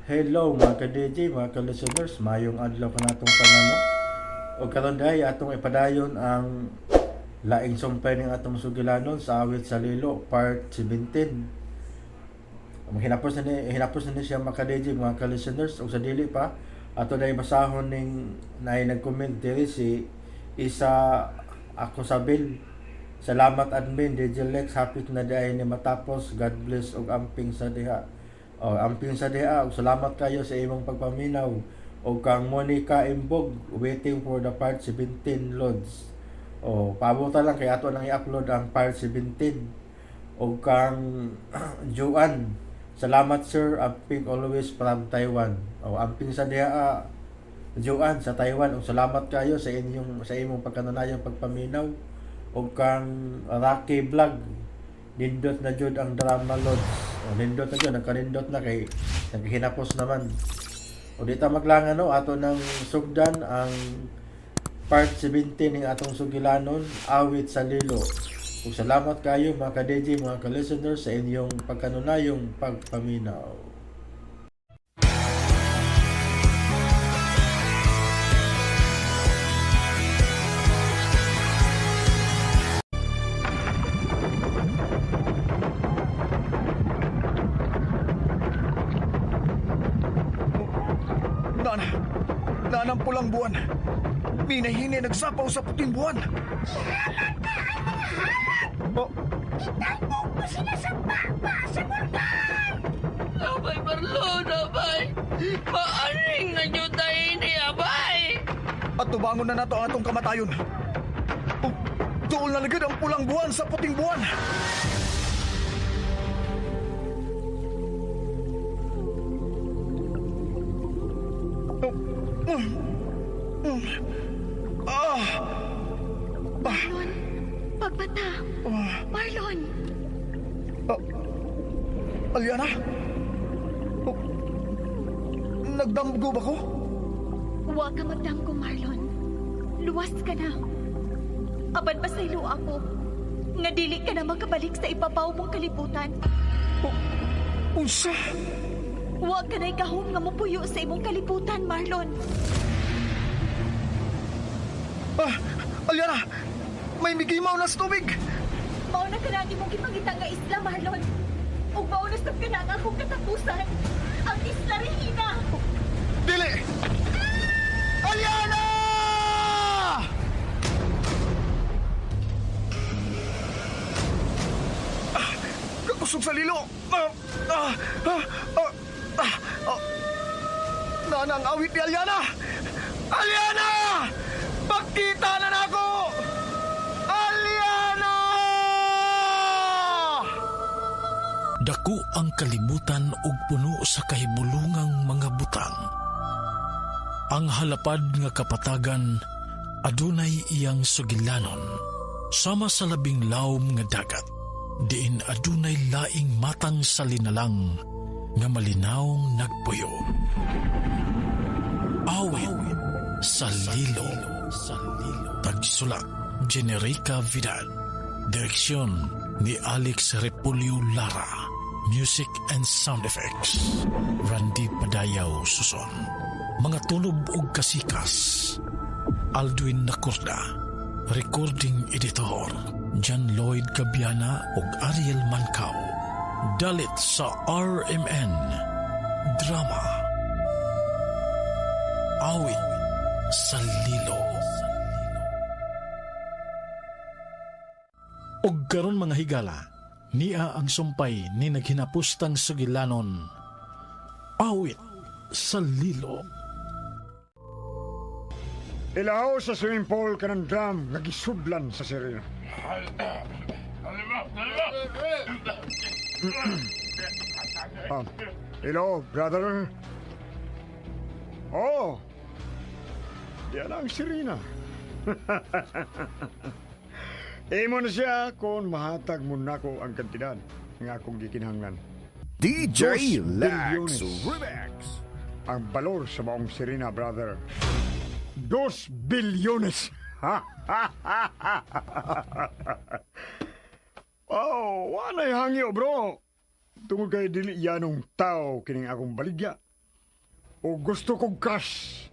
Hello mga ka-DJ, mga ka-listeners, mayong adlaw ka natong panano. O karon dahi atong ipadayon ang laing sumpay ning atong sugilanon sa awit sa Lilo, part 17. Hinapos na ni siya mga ka-DJ, mga ka-listeners, o sa dili pa, ato dahi basahon ning naay nag-comment diri si Isa Ako Sabil. Salamat admin, DJ Lex, hapit na dahi ni matapos, God bless og amping sa diha. Amping sa diha, ug salamat kayo sa imong pagpaminaw. O kang Monica Imbog, waiting for the part 17 loads. Pabuta lang kay ato nang i-upload ang part 17. O kang Joan, salamat sir, amping always from Taiwan. Amping sa diha, Joan sa Taiwan, ug salamat kayo sa imong pagkanunayang pagpaminaw. O kang Rocky Vlog, nindot na jud ang drama loads. Nindot na jud, nagkanindot na kay naghinapos naman. Dita maglangan ato nang sugdan ang part 17 ng atong sugilanon, awit sa Lilo. Ug salamat kayo mga ka-DJ, mga ka-listeners sa inyong pagkanunayong pagpaminaw. Nanang pulang buwan. Minahini nagsapaw sa puting buwan. Itambok mo sila sa baba sa bulkan! Abay, Marlon, abay! Maaring na nyo tayo ni abay! At tubangon na nato ang atong kamatayon. Doon na lagad ang pulang buwan sa puting buwan. Marlon, pagbata! Marlon! Aliana? Nagdamgo ba ko? Huwag ka magdamgo, Marlon. Luwas ka na. Aban pa sa ilo ako. Nga dili ka na makabalik sa ibabaw mong kalibutan. Unsa? Huwag ka na ikahon nga mupuyo sa imong kalibutan, Marlon. Aliana! May migimaw na sa tubig! Mauna ka na ang imong gipangita nga isla, Marlon. O mauna sa ka na ang akong katapusan. Ang isla Regina! Dili! Aliana! Kakusog sa lilo! Nanang awit ni Aliana! Aliana! Pagkita na nako! Aliana! Dako ang kalibutan ug puno sa kahibulungang mga butang. Ang halapad nga kapatagan adunay iyang sugilanon sama sa labing lawom nga dagat. Diin adunay laing matang sa linalang nga malinawng nagpuyo. Awit sa Lilo. Tagsulat Generica Vidal. Direksyon ni Alex Repulyo Lara. Music and sound effects Randy Padayaw Suson. Mga tunog ug kasikas Aldwin Nakurda. Recording editor John Lloyd Gabiana ug Ariel Mancao. Dalit sa RMN Drama. Awit sa Lilo. Og karon mga higala, niya ang sumpay ni naghinapustang sugilanon. Awit sa Lilo. Ilaw sa swimming pool ka ng drum nga gisudlan sa sirena. Hello, brother. Diyan ang sirena. Imo na siya kung mahatag mo na ko ang kantidad nga akong gikinahanglan. DJ 2 Lex bilyones. Remix. Ang balor sa maong sirena, brother. 2 bilyones. Wanay hangyo, bro. Tungod kay dili yanong tao kining akong baligya. o gusto kong cash.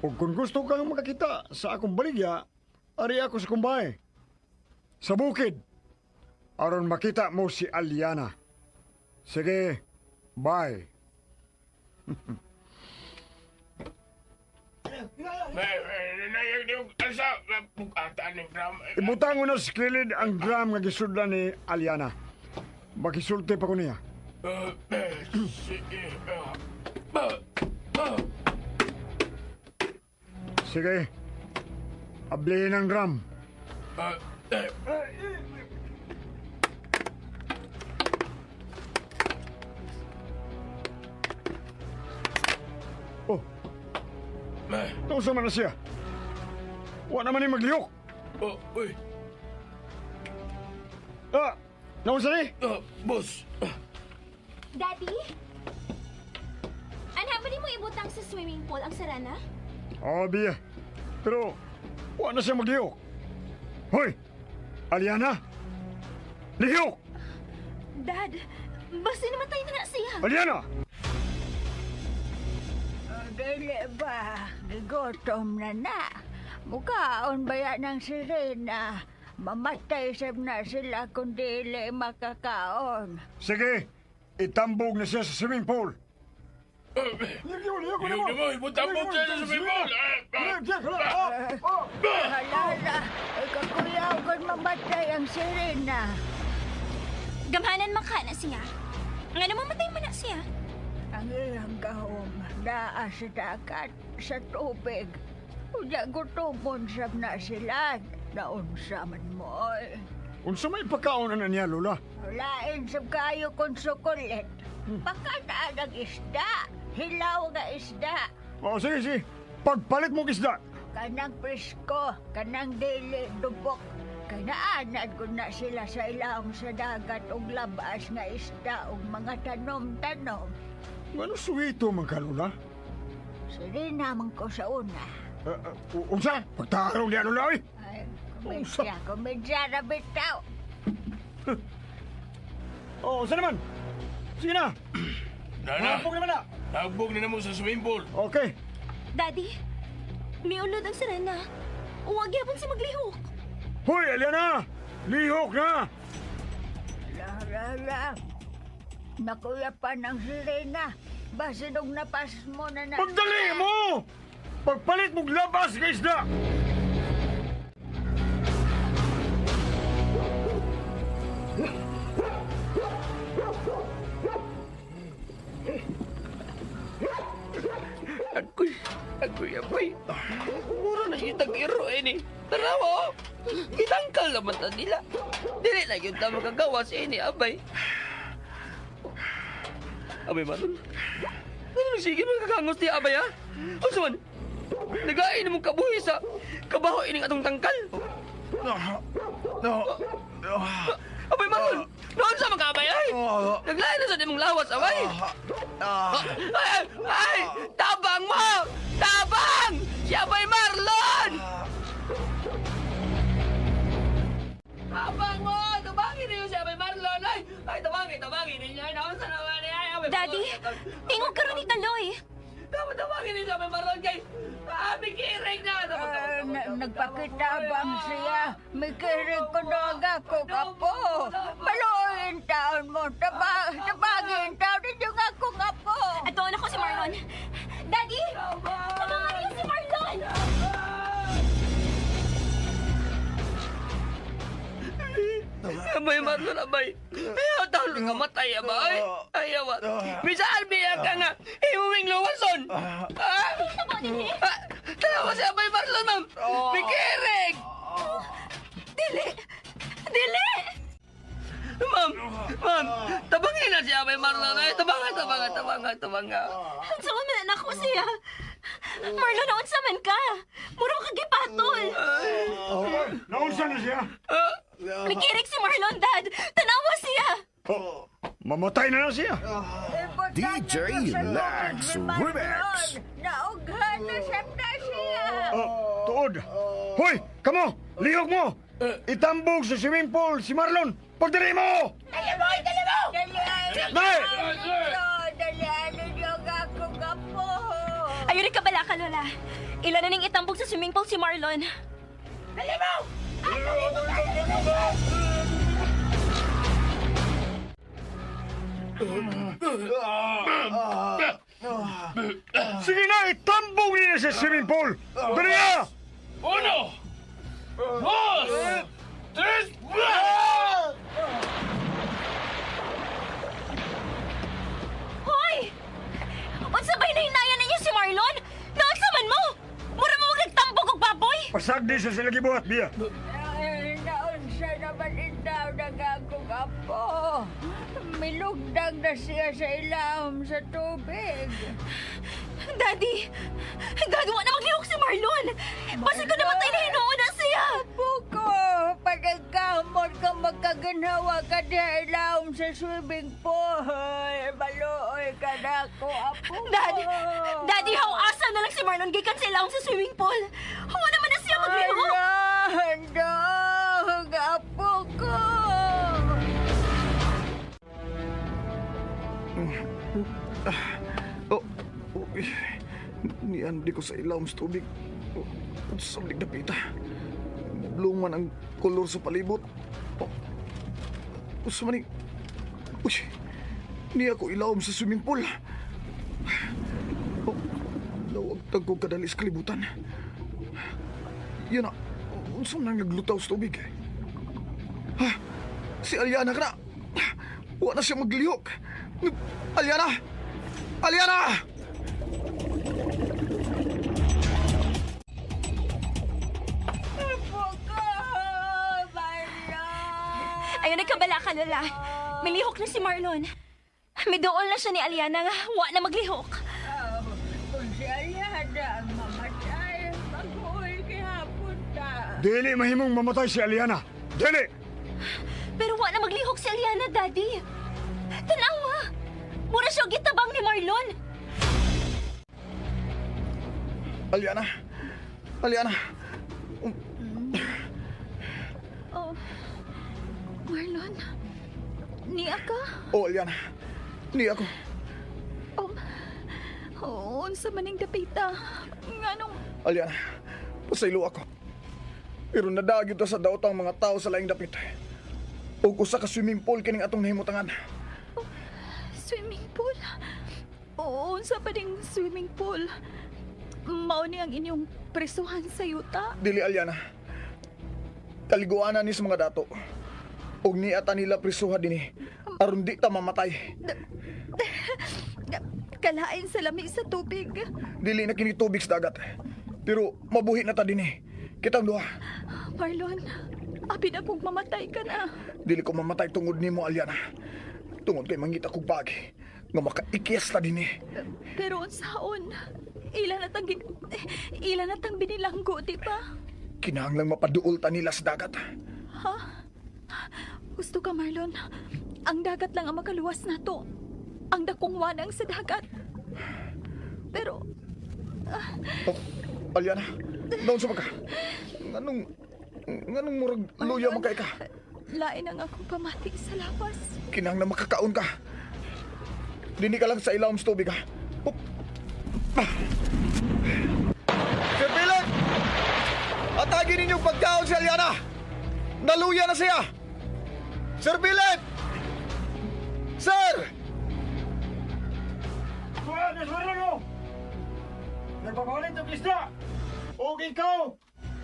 O kung gusto kang makakita sa akong baligya, ari ako sa kumbay. Sa bukid. Aron makita mo si Aliana. Sige, bye. Ibutang mo na sa kilid ang gram nga gisudlan ni Aliana. Makisulti pa ko niya. Sige. Ablihin ang gram. Oh. Nausa man na siya. Wa naman ni maglihok. Oh, uy. Nausa ni? Boss. Daddy? Anha ba mo ibutang sa swimming pool ang sarana? Oh, Bia. Pero, wa na siya maglihok. Hoy! Aliana! Lihok! Dad, basta namatay na nga siya. Aliana! Dili ba? Gigotom na. Mukaon ba yan ng sirena? Mamatay sab na sila kung dili makakaon. Sige, itambog na siya sa swimming pool. Yung mo, ibutambog siya sa swimming pool. Halala, ikakuyaw kung mamatay ang sirena. Gamhanan makana siya. Nga naman matay man na siya. Ang iyang gahom, naa sa dagat, sa tubig. Unya gutomon sab na sila. Naunsa man mo. Unsa may pagkaon na niya, Lola? Lain sab kayo kung sukulit. Pagkataan ang isda. Hilaw nga isda. Oh, sige, sige. Pagpalit mo isda. Kanang presko, kanang dili dubok. Kanaanad ko na sila sa ilawom sa dagat og labas nga isda og mga tanom-tanom. Ano suwito man ka, Lola? Sige naman ko sa una. Unsa? Pagtarong niya, Lola, eh. Ay, komedya na bitaw. Oh, unsa naman? Sige na. Nana, Hapog naman na. nagbog na mo sa swimming pool. Okay. Daddy, may ulod ang sarana. Huwag yapon si maglihok. Hoy, Aliana! Lihok na! La. Nakuya pa ng sirena. Basinog napas mo na na. Pagdali mo! Pagpalit mong labas ka isda! Agoy. Mura na yung tag-iro ini. Tarawa, itangkal naman ta nila. Dili na yun ta magagawa sa ini, abay. Abay, Marlon. Ano sige magkakangos niya, abay, ha? O suman, nagain mong kabuhi sa kabaho ining atong tangkal. Abay, Marlon, noon sa magkabay, ay! Naglain na sa di mong lawas, abay! Ay! Tabang mo! Tabang! Si Abay Marlon! Tabang mo! Tabangin niyo si Abay Marlon! Ay, tabangin ninyo! Ay, naman sa naman niya! Ay, Abay Daddy, Marlon! tingog ka ron ni Taloy. Tabangin niyo si Abay Marlon kay... Bikirig na! Nagpakitabang siya. May kirig ko na ako kapo. Maluin taon mo. Tabagin taon ninyo nga ako kapo. Ato na ko si Marlon. Daddy, tabangan niyo si Marlon. Abay Marlon, abay! Ayaw taon ka matay, abay! Ayaw, Misaan biya ka nga! Imuwing luwason! Tanawa si Abay Marlon, ma'am! Bikirig! Dili! Ma'am! Tabangin na si Abay Marlon! Ay, tabangan! Saan man anak ko siya? Marlon, naunsa man ka? Muro ka gipatol. Naunsa na siya? May kirig si Marlon, Dad. Tanawa siya. Mamatay na siya. DJ Lex Remix. Naughan na siya. Tuod. Hoy, kamo! Lihok mo! Itambog sa swimming pool si Marlon! Pagdali mo! Dali mo! Nay! Dali mo! Dali mo! Dali mo! ka, Lola. Ilan na ning itambog sa swimming pool si Marlon. Sige na, itambong niya sa swimming pool! Dali na! Uno! Dos! Tres! Hoy! Unsa ba'y nahinayan ninyo si Marlon? Naunsa man mo? Mura mo magtambog og baboy? Pasagdi sa sila gibuhat, Bia. Naunsa naman indaw nagagong apo. Milugdag na siya sa ilahom sa tubig. Daddy, gagawa na maglihok si Marlon. Basta ko namatay na hinuon na siya. Buko, pagkakamot ka magkaganawa ka na ilahom sa swimming pool. Maluoy ka na ako, apo ko. Daddy, how asa na lang si Marlon gikan sa ilawang sa swimming pool. Huwag naman na siya maglihok. Handog, apo ko. Niandi ko sa ilawom sa tubig. Sa dapita. Blue man ang kolor sa palibot. Usa man ni... Uy, ni ako ilawom sa swimming pool. Lawag tagko kadali sa kalibutan. Yan na, unsa man naglutaw sa tubig. Ha? Si Aliana ka na. Huwag na siya maglihok. Aliana! Aliana! Ayun, nagkabala ka, Lola. May lihok na si Marlon. May dool na siya ni Aliana nga wa na maglihok. Kung si Aliana ang mamatay, mag-uwi kihapon ta. Dili mahimong mamatay si Aliana. Dili! Pero wa na maglihok si Aliana, Daddy. Tanawa! Mura siya gitabang ni Marlon. Aliana! Aliana! Oh, Marlon, niya ka? Oh, Aliana. Ni ako. Unsa maning dapita? Nganong Aliana, pasaylo ako. Pero nadagyo ta sa daotang mga tao sa laing dapit. O usa ka swimming pool kining atong nahimutangan. swimming pool? Oo, unsa pa ding swimming pool? Mao ni ang inyong presuhan sa yuta? Dili, Aliana. Kaliguanan ni sa mga dato. Og ni ata nila prisuha dinhi aron di ta mamatay. Kalain sa lami sa tubig. Dili na kini tubig sa dagat. Pero mabuhi na ta dinhi. Kitang duha. Marlon, abi na kong mamatay ka na. Dili ko mamatay tungod nimo, Aliana. Tungod kay mangita kog bagi nga makaikyas ta dinhi. Pero unsaon? Ilan na tang binilanggo, di ba? Kinahanglang mapaduol ta nila sa dagat. Ha? Gusto ka, Marlon? Ang dagat lang ang makaluwas nato. Ang dakong wanang sa dagat. Pero, Oh, Aliana, daon sa ka. Nganong murag luya man kay ka. lain ang akong pamati sa lawas. Kinahanglang makakaon ka. Dini ka lang sa ilawom sa tubig, ha? Oh. Ah. Sir Philip! Atagin ninyong pagkaon si Aliana! Naluya na siya! Sir Philip! Sir! Kuya, nasarano! Nagpapalit ng isda! O ikaw,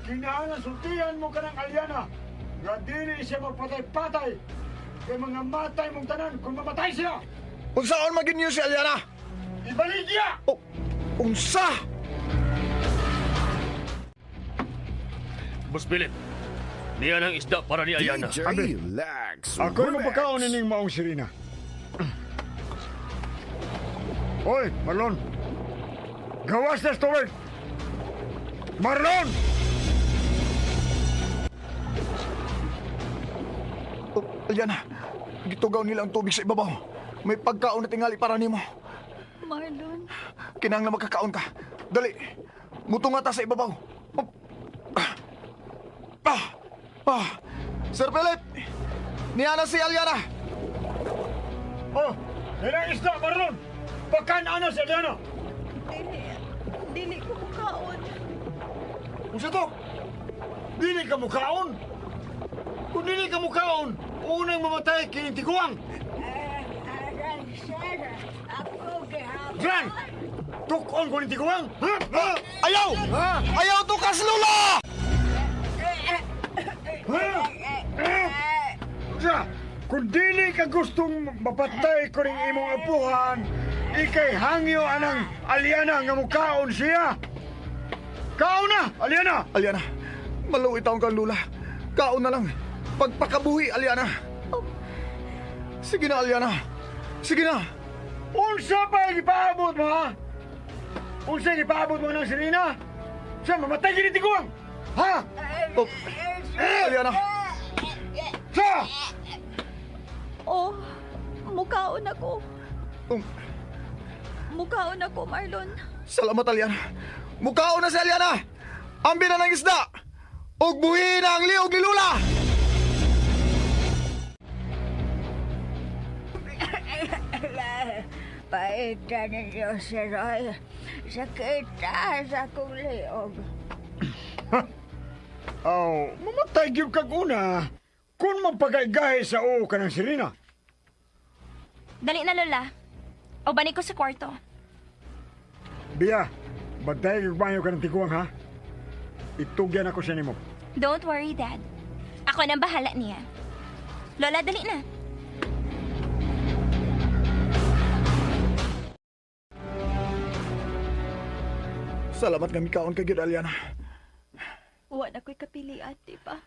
kinahanglan sultihan mo ka ng Aliana nga dili siya magpatay-patay kay mga matay mong tanan kung mamatay siya! Kung saan maging niyo si Aliana? Ibalik niya! Oh, unsa? Boss Philip, niyan ang isda para ni Aliana. Abi, ako na magpakaon nining maong sirina. Hoy, Marlon! Gawas na sa tubig! Marlon! Oh, Aliana, gitugaw nila ang tubig sa ibabaw. May pagkaon na tingali para nimo. Marlon, Kinahanglan magkakaon ka. Dali, mutunga ta sa ibabaw. Oh. Sir Philip! Niana si Aliana! Oh, ilang isda, Marlon! Pagkaan na si Aliana! Dili ko mukaon. Unsa to? Dili ka mukaon. Kung dili ka mukaon, unang mamatay kining tiguang. Aray, sir. Ako gihapon. Jan! Tukon ko ni tiguang. Ha? Ha? Ayaw! Ha? Ayaw to kaslula! Ha? Unsa? Kung dili ka gustong mapatay ko ning imong apuhan, ikay hangyo anang Aliana nga mukaon siya. Kaon na, Aliana! Aliana, maluwi taong kang lula. Kaon na lang. Pagpakabuhi, Aliana. Sige na, Aliana. Sige na. Unsa pa ang ipaabot mo, ha? Unsa ang ipaabot mo ng Serena? Siya, mamatay kini tiguang! Ha? Oh, Aliana. Siya! Oh, mukaon ako. Um, Mukaon ako, Marlon. Salamat, Aliana. Mukhaon na si Aliana. Ambi na ng isda. Ug buhi na ang liog ni Lula. Paita ninyo, Sir Roy. Sakit sa akong liog. Oh, mamatay gyud kag una. Kung magpagaygahe sa o ka ng Serena. Dali na, Lola. O balik ko sa kwarto. Biya, baday kag banyo ka ng tiguang, ha? Itugyan ako sa nimo. Don't worry, Dad. Ako nang bahala niya. Lola, dali na. Salamat nga mikaon kay gyud, Aliana. Wa na ko'y kapilian, di ba?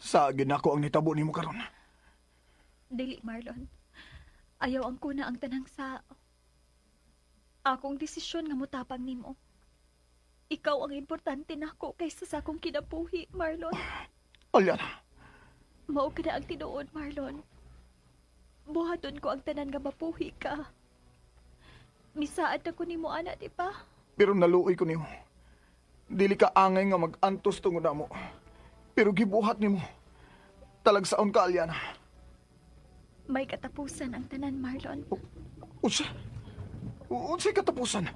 Sa ginako ang nitabo nimo karon. Dili, Marlon. Ayaw ang kuna ang tanang sao. Akong desisyon nga mutapang nimo. Ikaw ang importante nako kaysa sa akong kinabuhi, Marlon. Aliana, Mao ka na ang tinuod, Marlon. Buhaton ko ang tanan nga mapuhi ka. Misaad ako nimo, ana, di ba? pero naluoy ko nimo. Dili ka angay nga mag-antos tungod namo. Pero gibuhat nimo. Talagsaon ka, Aliana. May katapusan ang tanan, Marlon. Unsa? Unsay katapusan?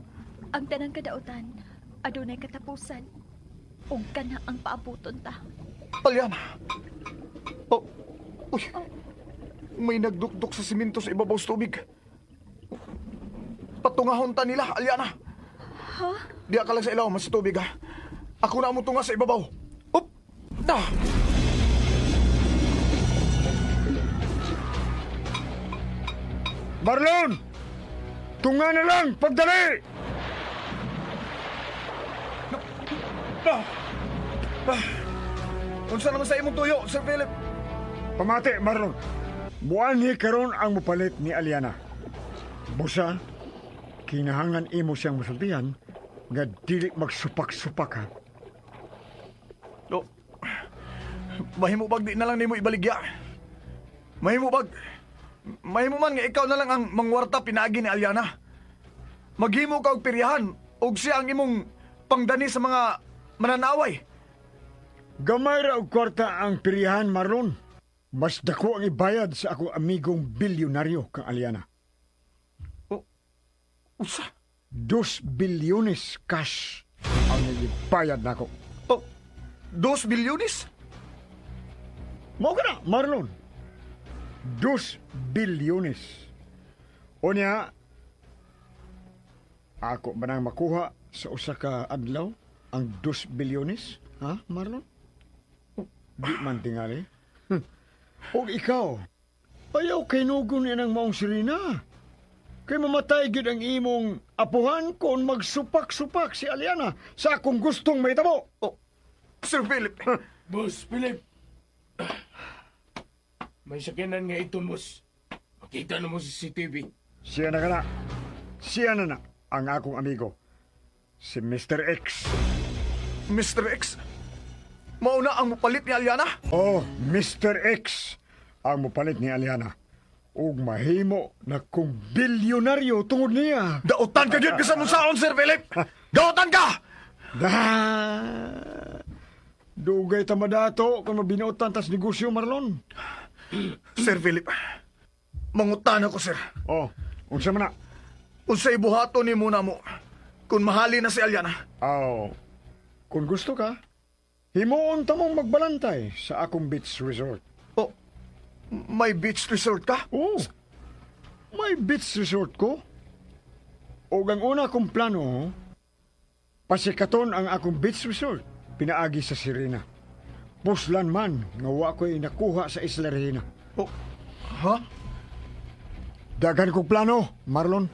Ang tanang kadautan, adunay katapusan. Ug kana ang paabuton ta. Aliana. Oh, uy. May nagdukdok sa simento sa ibabaw sa tubig. Patungahon ta nila, Aliana. Ha? Diya ka lang sa ilaw, mas sa tubig, ha? Ako na mo tunga sa ibabaw. Up! Da! Marlon! Tunga na lang! Pagdali! Unsa naman sa imong tuyo, Sir Philip? Pamati, Marlon. Buanhi karon ang mupalit ni Aliana. Busa, kinahangan imo siyang masultihan nga dili magsupak-supak, ha? No. Mahimo bag di na lang nimo ibaligya. Mahimo bag. Mahimo man nga ikaw na lang ang mangwarta pinaagi ni Aliana. Maghimo ka og piryahan ug siya ang imong pangdani sa mga mananaway. Gamay ra og kwarta ang pirihan, Marlon. Mas dako ang ibayad sa akong amigong bilyonaryo kang Aliana. Usa? 2 bilyones cash ang ibayad nako. Oh, 2 bilyones? Mao ka na, Marlon. 2 bilyones. Unya, ako ba nang makuha sa usa ka adlaw ang 2 bilyones? Ha, Marlon? Di man tingali. O ikaw, ayaw kay nugon ng maong Serena. Kay mamatay gyud ang imong apuhan kung magsupak-supak si Aliana sa akong gustong mahitabo. Oh, Sir Philip. Boss Philip. May sakinan nga ito, boss. Makita na mo sa CCTV. Siya na ka na. Siya na ang akong amigo. Si Mr. X. Mr. X? Mauna ang mupalit ni Aliana? Oh, Mr. X ang mupalit ni Aliana. Ug mahimo na kung bilyonaryo tungod niya. Dautan ka gyud bisan unsaon, Sir Philip. Dautan ka. Da! Dugay ta madato kung mabinuotan tas negosyo, Marlon. Sir Philip, mangutan ako, sir. Oh, unsa man na? Unsay buhaton ni muna mo kung mahalin na si Aliana. Kung gusto ka, himuon ta mong magbalantay sa akong beach resort. Oh, may beach resort ka? Oo, may beach resort ko. O ang una kong plano, pasikaton ang akong beach resort, pinaagi sa Sirena. Puslan man, nga wa ko'y nakuha sa Isla Regina. Oh, ha? Dagan kong plano, Marlon.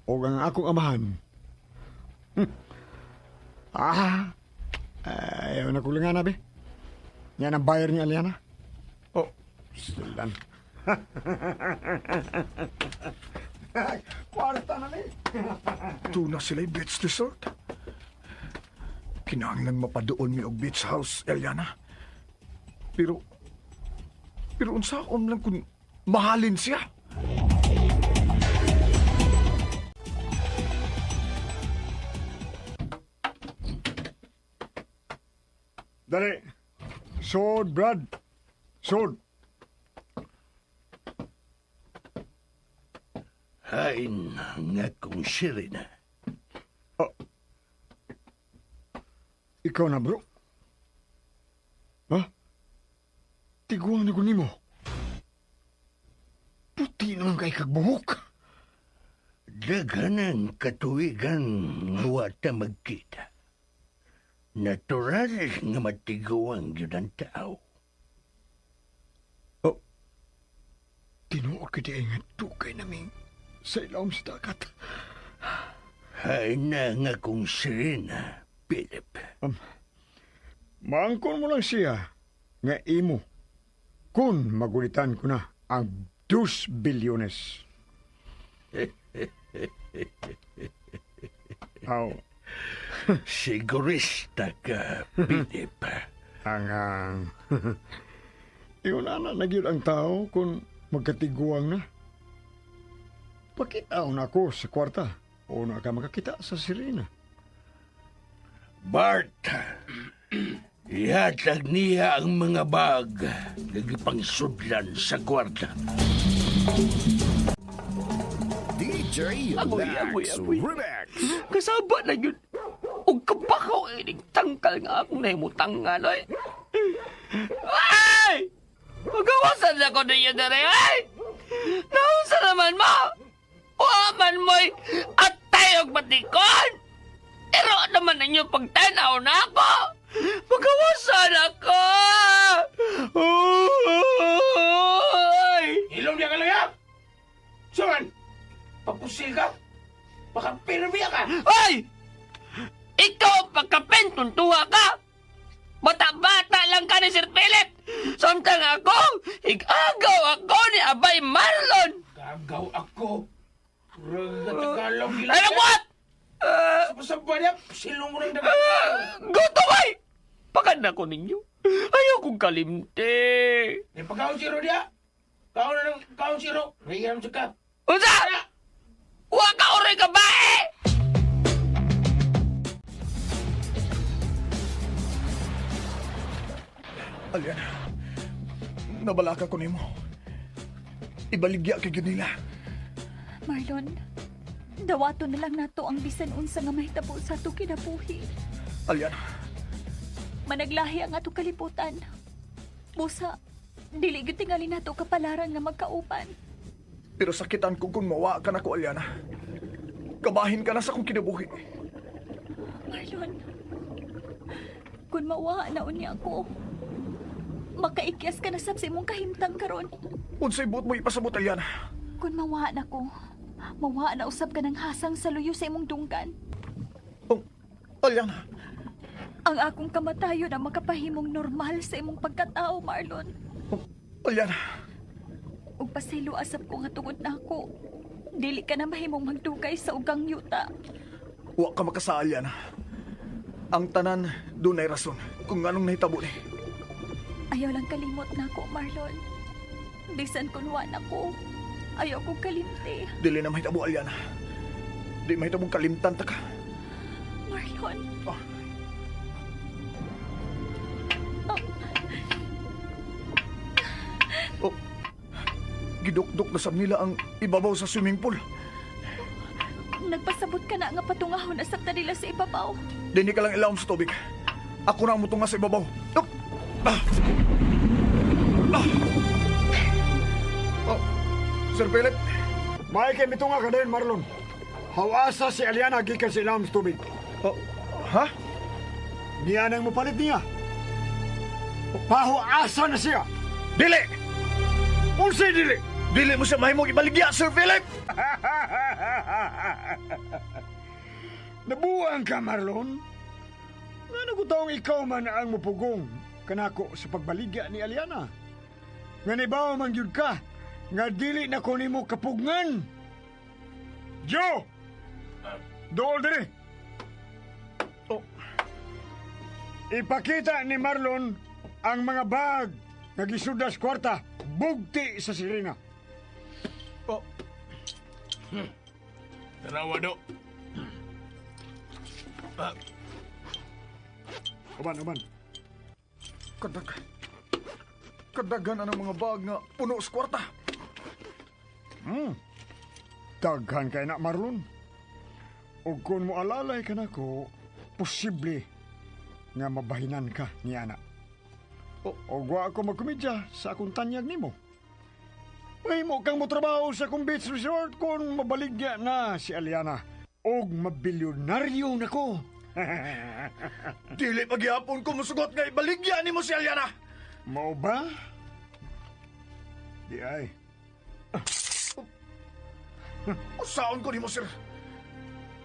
O ang akong amahan. Ayaw na kulangan na, be. Yan ang bayar ni Aliana. Oh, Sulan. Kwarta na ni. ito na sila'y beach resort. Kinahanglan mapadoon mi og beach house, Eliana. Pero unsaon lang kung mahalin siya. Dali. Sword, Brad. Sword. Hain nga kong Sirena. Ikaw na, bro. Ha? Tiguan na ko nimo. Puti naman kay kagbuhok. Daghan ang katuwigan nga wata magkita. Natural nga matiguang yun ang tao. Tinuod ka di nga tukay namin sa ilawom sa dagat. Hain na nga kong Sirena, Philip. Maangkon mo lang siya nga imo kung magulitan ko na ang 2 bilyones. Aw, Sigurista ka, Philip. ang iyon na nagyod ang tao kung magkatiguang na. Pakitaw na ako sa kwarta o na ka makakita sa Sirena. Bart, ihatag niya ang mga bag nagipangsudlan sa kwarta. Agoy. Kasaba na yun. Huwag ka pa ko tangkal nga akong nahimutangan, oy. Ay! Magawasan ako na yun na rin, ay! Nausa naman mo! Uaman mo'y at tayong batikon! Pero naman ninyo pagtanaw na ako! Magawasan ako! Uy! Ilong niya ka lang yan! Suman! Papusil ka! Baka pirmiya ka! Ay! Ikaw ang pagkapentuntuha ka! Bata-bata lang ka ni Sir Philip! Samtang ako, igagaw ako ni Abay Marlon! Gagaw ako! Tagalog nila! Ay, what? Sapasapa niya, silong mo ng dapat! Gutomay! Paganda ko ninyo. Ayaw kong kalimte. May pagkaon siro niya! Kaon na ng kaon siro! Rayan sa ka! Unsa? Huwag ka oray ka ba eh! Aliana, nabalaka ko nimo. Ibaligya kay gyud nila. Marlon, dawato na lang nato ang bisan unsa nga mahitabo sa ato kinabuhi. Aliana, Managlahi ang ato kalibutan. Busa, dili gyud tingali nato kapalaran nga magkaupan. pero sakitan ko kung mawa ka na ko, Aliana. Kabahin ka na sa kong kinabuhi. Marlon, kung mawa na unya ako, makaikyas ka na sab sa imong kahimtang karon. Unsay buot mo ipasabot, Aliana. Kung mawa na ko, mawa na usab ka ng hasang sa luyo sa imong dunggan. Oh, Aliana, Ang akong kamatayon ang makapahimong normal sa imong pagkatao, Marlon. oh, Aliana. Ug pasaylo asap ko nga tungod na ako. Dili ka na mahimong magdugay sa ugang yuta. Wa ka makasa, Aliana. Ang tanan, doon ay rason kung anong nahitabo ni. Ayaw lang kalimot na ako, Marlon. Bisan kunwan ako, ayaw kong kalimti. Dili na mahitabo, Aliana. Di mahitabong kalimtan ta ka. Marlon, Oh, gidukdok na sa nila ang ibabaw sa swimming pool. kung nagpasabot ka na nga patungahon na sakta nila sa ibabaw. Dini ka lang ilawom sa tubig. Ako na ang mutunga sa ibabaw. Yup! Oh, Sir Philip. May kay mitunga ka din, Marlon. Hawasa si Aliana gikan sa ilawom sa tubig. Oh, ha? Niya nang mapalit niya. Pahuasa na siya. Dili! Unsay dili? Dili mo siya mahimong ibaligya, Sir Philip! Nabuang ka, Marlon. Nga nagutaong ikaw man ang mupugong kanako sa pagbaligya ni Aliana. Nga nibaw man yun ka, nga dili na ko nimo kapugngan. Joe! Dool diri. Oh. Ipakita ni Marlon ang mga bag nga gisudas kwarta bugti sa sirena. Oh, Tarawa do. Aban. Kadagan ang mga bag nga puno sa kwarta. Daghan kay na, Marlon. O kung mo alalay ka na ko, posible nga mabahinan ka ni Ana. O wa ako magkomedya sa akong tanyag nimo. May mo kang motrabaho sa akong beach resort kung mabaligya na si Aliana. O mabilyonaryo na ko. Dili pagyapon ko musugot nga ibaligya ni mo si Aliana. Mao ba? Di ay. Usaon ko ni mo, sir.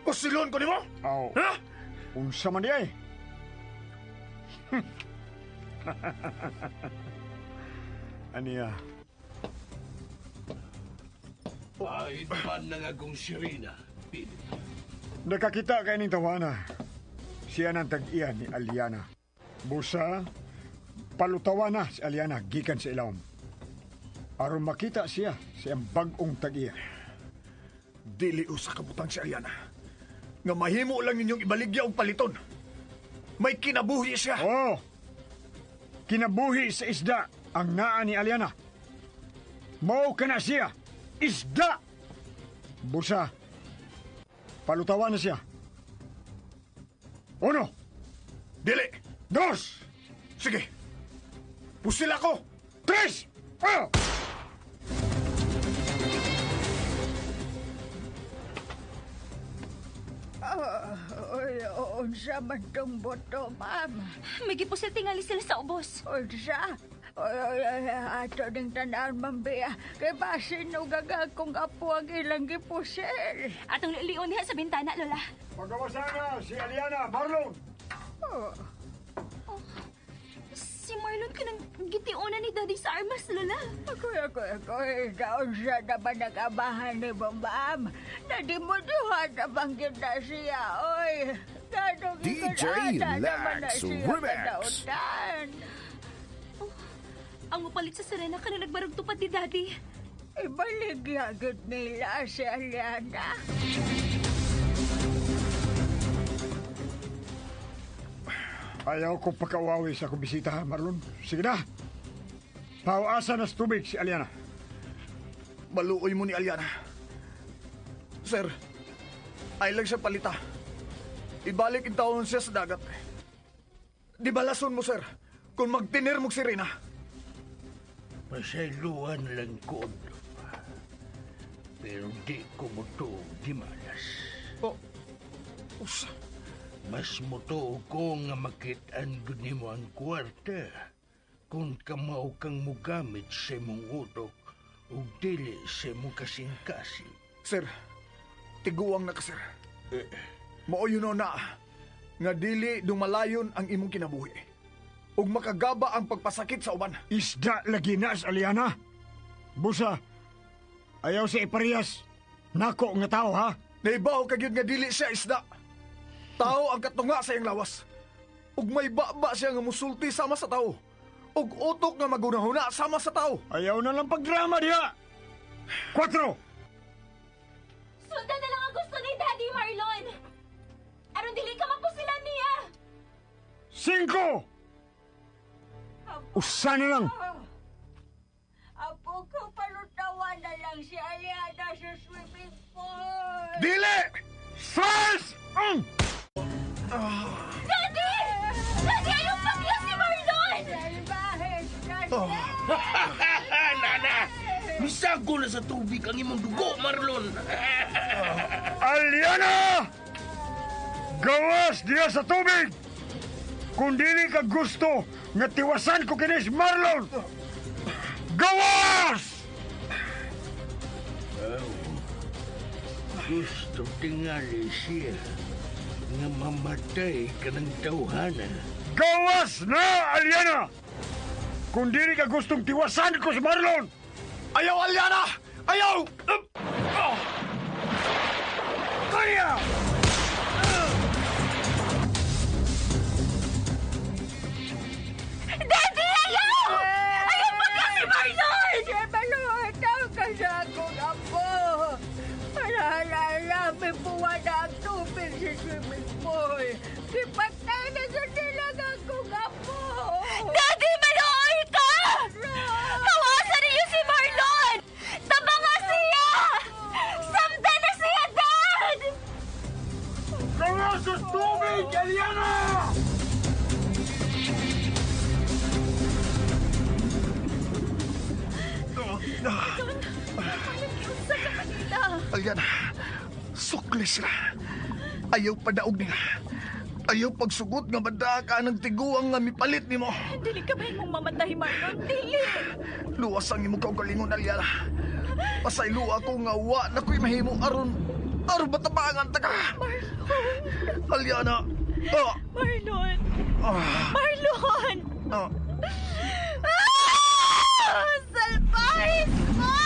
Usilon ko ni mo? Aw. Ha? Unsa man di ay? Aniya. Kahit man na nga kong sirena, Philip. Nakakita kay ning tawana. Siya nang tag-iya ni Aliana. Busa, palutawa na si Aliana gikan sa ilawom. Aron makita siya siyang bag-ong tag-iya. Dili usa kabutang si Aliana. Nga mahimo lang ninyong ibaligya og paliton. May kinabuhi siya. Oh! Kinabuhi sa isda ang naa ni Aliana. Mao ka na siya. Isda! Busa, palutawan na siya. Uno! Dili! Dos! Sige! Pusil ako! Tres! Ah! Unsa man tong boto, ma'am? May gipusil tingali sila sa ubos. Unsa? Ato ning tanan, mambiya. Kay basin o gagag kong apo ang ilang gipusil. Atong lilion niya sa bintana, Lola. Pagkawasana si Aliana, Marlon! Si Marlon ka nang gitiunan ni Daddy sa armas, Lola. Ako. Daon siya naman nag-amahan ni ma'am. Nadimuduhan na bang yun na siya, oy. DJ Lax Remix. Ang mupalit sa Serena ka na nagbarog tupad ni Daddy. Ibaligyagod nila si Aliana. Ayaw ko pagkawawi sa akong bisita, Marlon. Sige na. Pauasa na sa tubig si Aliana. Maluoy mo ni Aliana. Sir, ay lang siya palita. Ibalik ang taon siya sa dagat. Di balason mo, sir, kung magtinir mo si Rina. Pasayluhan lang ko. Pero di ko mo to di malas. Oh, usa. Mas moto ko nga makitaan gud nimo ang kwarta kung kamaw kang mugamit sa imong utok ug dili sa imong kasing-kasing. Sir, tiguang na ka, sir. Maoy na nga dili dumalayon ang imong kinabuhi. Ug makagaba ang pagpasakit sa uban. Isda lagi na sa Aliana. Busa, ayaw si Ipariyas. Nako nga tao, ha? Naibaw kagyud nga dili siya isda. Tao ang katunga sa iyang lawas. Ug may baba siya nga musulti sama sa tao. Ug utok nga magunahuna sama sa tao. Ayaw na lang pagdrama diha. 4! Sundan na lang ang gusto ni Daddy, Marlon. Aron dili ka mapusilan niya. 5! Usa na lang. Apo ko, palutawan na lang si Aliana sa swimming pool. Dili! Daddy! Daddy, ayaw pakya si Marlon! Nana, misago na sa tubig ang imong dugo, Marlon. Aliana! Gawas diya sa tubig! Kung dili ka gusto nga tiwasan ko kinis Marlon! Gawas! Gusto tingali siya nga mamatay ka ng tawhana. Gawas na, Aliana! Kung dili ka gustong tiwasan ko si Marlon! Ayaw, Aliana! Ayaw! Kaya! Daddy, ayaw! Ayaw pakya si Marlon! Malutaw ka sa akong apo. Alala-alala, buwan na ang tubig sa swimming pool. Ipatay na sa nilang akong apo. Daddy, manood ka! Tawasan niyo si Marlon! Tabanga siya! Samdan na siya, Dad! Gawas sa tubig, Aliana! Sa kanila. Aliana, sukli sila. Ayaw padaog nila. Ayaw pagsugot nga mada ka ng tiguang nga mipalit nimo. Dili ka ba mong mamatay, Marlon? Dili! Luwas ang imo kaugalingon, Aliana. Pasaylo ako nga wa na ko'y mahimo aron batabangan ta ka. Aliana. Marlon! Ah, Marlon! ah. Salbahes mo!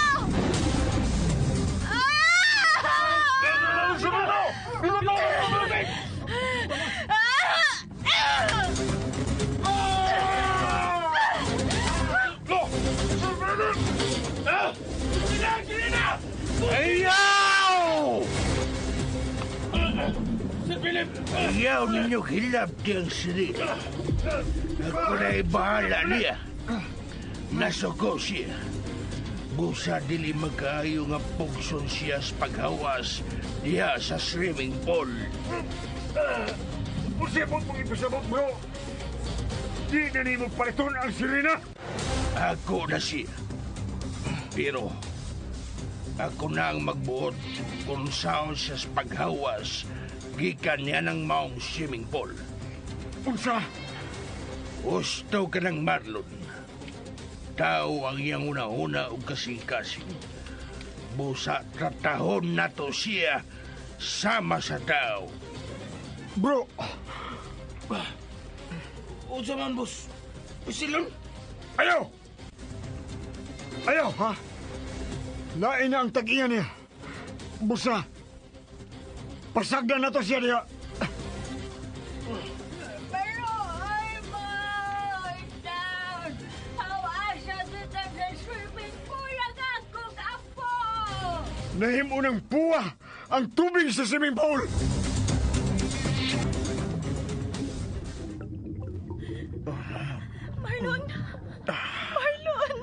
Sumano! Binutaw ang tubig! Ayaw! Ayaw ninyo hilabti ang sirina. Ako na'y bahala niya. Nasuko siya. Busa dili magkaayo nga pugson siya sa paghawas diha sa swimming pool. Pusipot mong ipasabot, bro! Di na ni mo paliton ang sirena! Ako na siya. Pero ako na ang magbuot kung saan siya sa paghawas gikan niya ng maong swimming pool. Unsa? Gusto ka ng Marlon. Tao ang iyang una-una o kasing-kasing. Busa tratahon na to siya sama sa tao. Bro! Unsa man, boss? Silon? Ayaw! Ayaw, ha? Lain na ang tag-iyan niya. Busa. Pasagdan na to siya niya. Pero, ay mo! Down! Hawasan kita sa swimming pool ang akong apo! Nahimo ng puwa ang tubig sa swimming pool. Marlon! Marlon!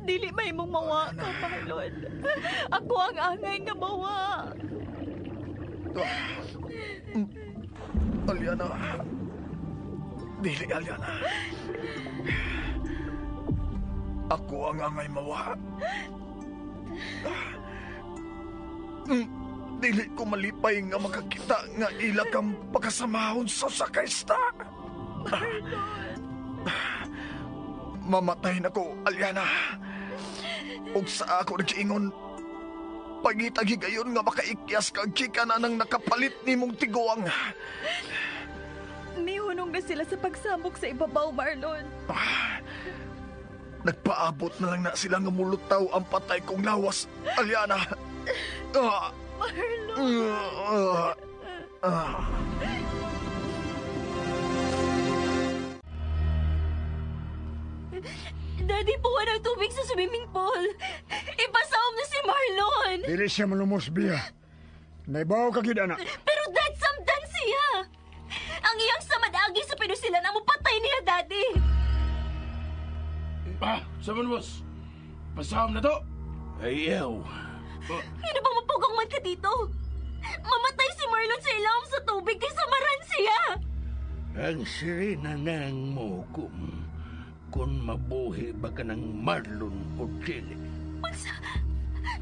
Dili may mong mawa ka, Marlon. Ako ang angay nga mawa. Aliana. Dili, Aliana. Ako ang angay mawa. Dili ko malipay nga makakita nga ila kang pagkasamahon sa sakaysta. Mamatay na ko, Aliana. Ug sa ako nagkiingon, pagitagi gayon nga makaikyas kag chika na nang nakapalit nimong tiguang. Mihunong na sila sa pagsabok sa ibabaw, Marlon. Nagpaabot na lang na sila nga mulutaw ang patay kong lawas, Aliana. Daddy, buwan ang tubig sa swimming pool. Ipasaom na si Marlon. Dili siya malumos, Bia. Naibaw ka gid, anak. Pero Dad, samdan siya. Ang iyang samadagi sa pinusilan ang mapatay niya, Daddy. Saman, boss. Pasaham na to. Ayaw. Hindi ba mapugang man ka dito? Mamatay si Marlon sa ilawom sa tubig kay samaran siya! Ang sirena nang mohukom kung mabuhi ba ka ng Marlon o dili.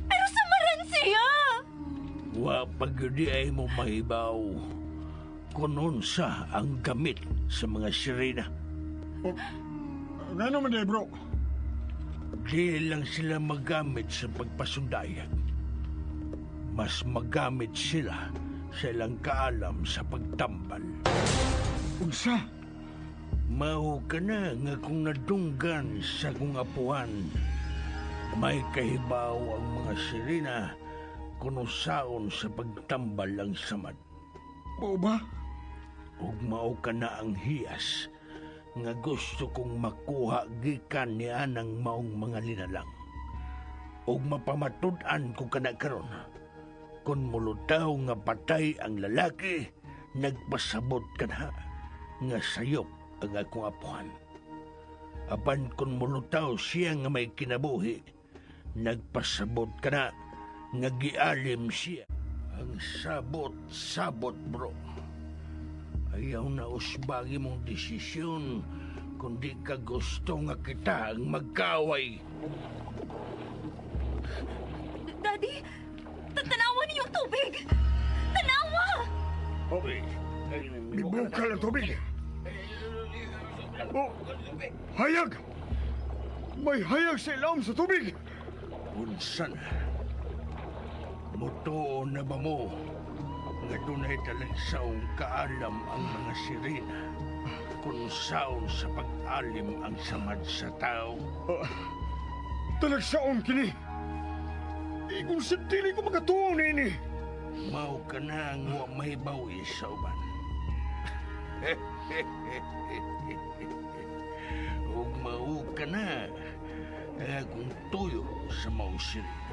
Pero samaran siya! Wa pagudi ay mo mahibaw kung unsa ang gamit sa mga sirena. Gano'n man bro? Di lang sila magamit sa pagpasundayag. Mas magamit sila sa ilang kaalam sa pagtambal. Unsa? Mao ka na nga kung nadunggan sa kong apuan, may kahibaw ang mga sirena kung usaon sa pagtambal ang samad. Oo ba? Ug mao ka na ang hiyas nga gusto kong makuha gikan ni anang maong mga linalang. Ug mapamatud-an ko kana karon. Kung mulutaw nga patay ang lalaki, nagpasabot ka na nga sayop ang akong apuhan. Apan kung mulutaw siya nga may kinabuhi, nagpasabot ka na nga gialim siya. Ang sabot-sabot, bro. Ayaw na usbagi mong desisyon kundi ka gusto nga kita ang magkaway. Daddy, tanawa niyo yung tubig! Tanawa! Okay. Bibukal ang tubig. Oh, hayag! May hayag sa ilawom sa tubig! Unsan? Mutuo na ba mo nga dunay talagsaong kaalam ang mga sirena kung saon sa pag-alim ang samad sa tao? Talagsaon kini! Kung sa dili ko magatuong nini! Mao ka na ang wa may bawi sa uban. Ug mao ka na akong tuyo sa maong sirena.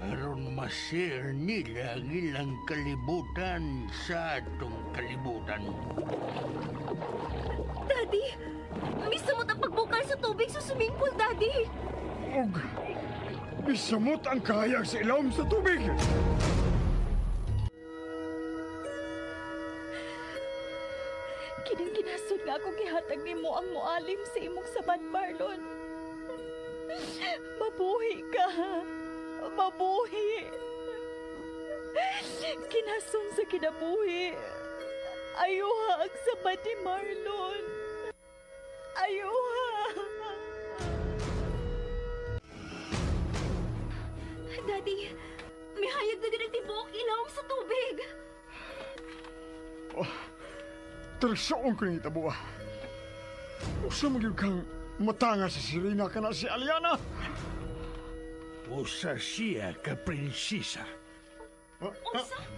Aron ma-share nila ang ilang kalibutan sa atong kalibutan. Daddy, misa mo ang pagbukal sa tubig sa swimming pool, Daddy! Og bisamot ang kahayag sa ilawom sa tubig! Kining ginasod nga akong gihatag nimo ang mualim sa imong sabat, Marlon. Mabuhi ka. Mabuhi. Kinason sa kinabuhi. Ayuha ang sabat ni Marlon. Ayuha. Daddy, may hayag na din ang tibok ilawom sa tubig! Talagsaon ko ng itabuha. Usa magyud kang matanga sa sirena ka na si Aliana! Usa siya ka prinsesa.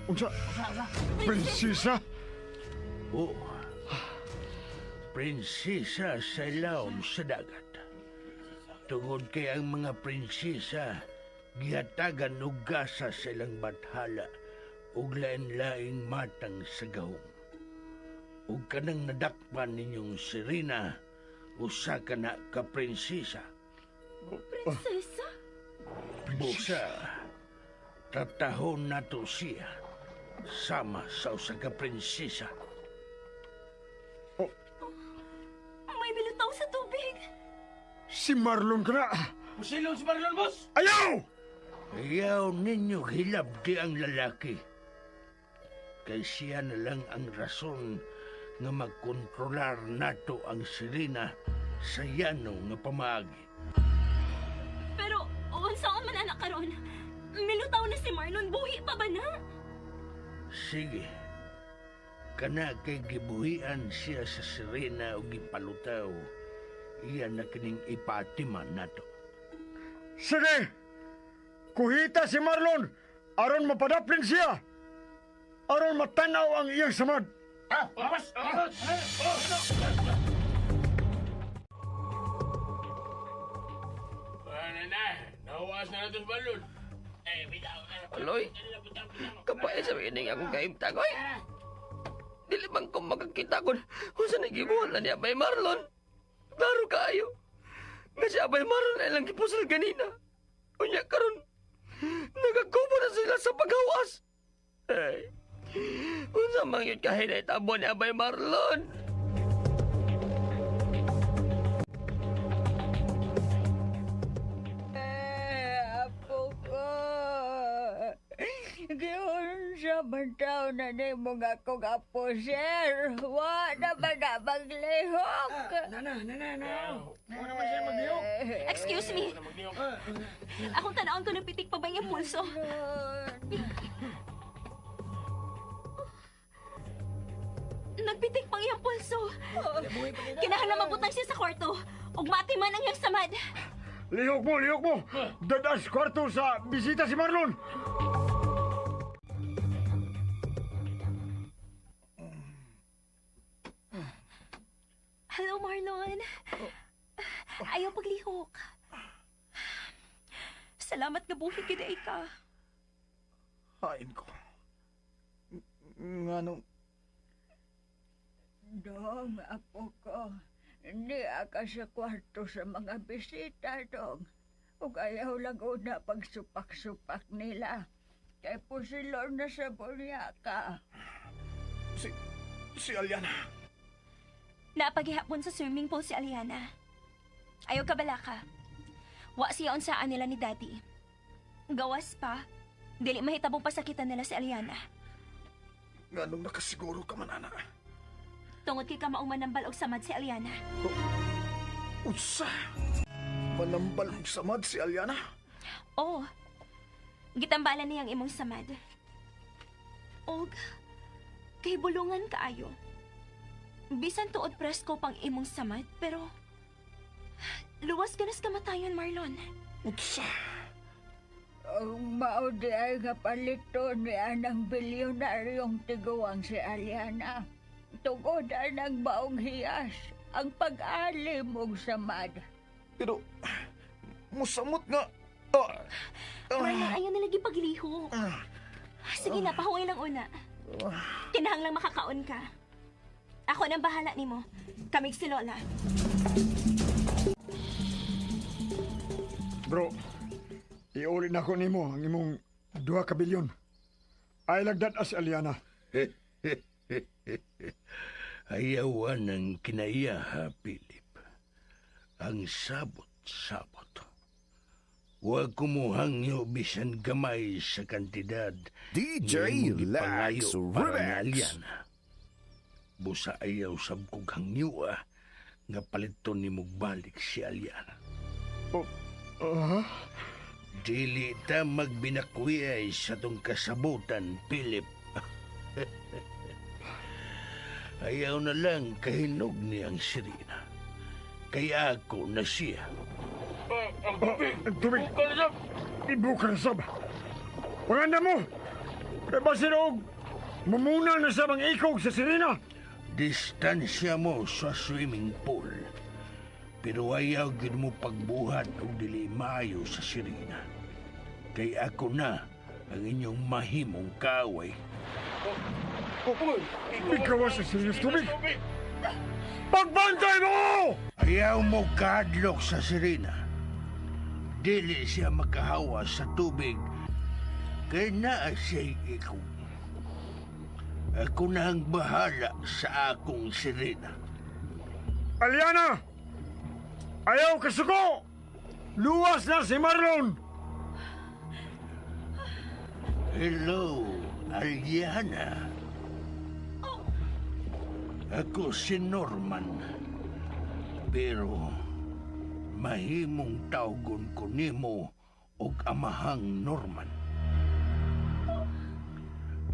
Unsa? Prinsesa? Oo. Prinsesa sa ilawom sa dagat. Tungod kay ang mga prinsesa gihatagan og gasa sa ilang bathala ug lain-laing matang sa gahom. Ug kanang nadakpan ninyong sirena, usa ka na ka prinsesa. Prinsesa? Busa, tatahon nato siya sama sa usa ka prinsesa. May bilutaw sa tubig! Si Marlon ka na! Pusilong si Marlon, boss! Ayaw! Ayaw ninyo hilabdi ang lalaki. Kay siya na lang ang rason nga magkontrolar nato ang sirena sa yano nga pamaagi. Pero, unsa man anak karon? Milutaw na si Marlon, buhi pa ba na? Sige. Kana kay gibuhian siya sa sirena o gipalutaw. Iyan na kining ipatiman nato. Sige! Kuhita si Marlon aron mapadaplin siya! Aron matanaw ang iyang samad! Aloy, kapay sa ining akong kaimtang, oy. Dili man ko makakita kung saan nagibuhan na niya bay Marlon. Klaro kaayo. Nga siya bay Marlon ay lang gipusal ganina. Unya karon, Nagakumo na sila sa paghawas. Ay, unsa man yun kahinay-tabo ni Abay Marlon? Apo ko. Giyon sa bantaw na ni mga kong apo, sir. Wa na ba na maglihok? Excuse me. Akong tanawon ko ng pitik pa ba yung pulso? Nagpitik pang iyang pulso. Kinahanglan mabutang siya sa kwarto. Ug mati man ang iyang samad. Lihok mo! Dadas kwarto sa bisita si Marlon! Hello, Marlon. Ayaw paglihok. Salamat nga buhi kiday ka. Hain ko. Nga nung... Dong, apo ko. Hindi ka sa kwarto sa mga bisita, dong. Ug ayaw lang una pagsupak-supak nila. Kay pusilor na sa bulyaka. Si Aliana. Napaghihapon sa swimming pool si Aliana. Ayaw ka bala ka. Wa siya unsaan nila ni Daddy. Gawas pa, dili mahitabong pasakitan nila si Aliana. Nga nung nakasiguro ka man, ana. Tungod kay ka mauman ng balog samad si Aliana. Unsa? Manambal og samad si Aliana? Oo. Gitambalan niyang imong samad. Og, kay bulungan kaayo. Bisan tuod presko pang imong samad, pero... luwas ganas kamatayon, Marlon. Unsa? Ang maudi ay kapaliton ni anang bilyonaryong tiguang si Aliana. Tugod ang baong hiyas ang pag-alim og samad. Pero, musamot nga. Marlon, ayaw nilagi pagliho. Sige na, pahuwi lang una. Kinahanglang makakaon ka. Ako nang bahala nimo. Kamig si Lola. Bro, iulit na ko nimo ang imong 2 ka bilyon. Ay lagdat as Aliana. Ayawan ng kinaya, ha, Philip. Ang sabot-sabot. Huwag kumuhangyo bisan gamay sa kantidad DJ Lax Remix. Busa ayaw sabkog hangyo nga paliton ni mugbalik si Aliana. Dili ta magbinakwiyay sa tong kasabutan, Philip. Ayaw na lang kahinog niyang sirina. Kaya ako na siya. Tubig! Ibuka na sab! Panganda mo! Kaya ba sinog? Mamuna na sa mga ikog sa sirina! Distansya mo sa swimming pool. Pero ayaw gid mo pagbuhat o dili maayo sa sirina. Kay ako na ang inyong mahimong kaaway. Ikaw sa serious tubig! Pagbantay mo! Ayaw mo kahadlok sa sirina. Dili siya makahawa sa tubig kay naa siya'y ikaw. Ako na ang bahala sa akong sirina. Aliana! Ayaw kasuko! Luwas na si Marlon! Hello, Aliana. Ako si Norman. Pero mahimong tawgon ko nimo og amahang Norman.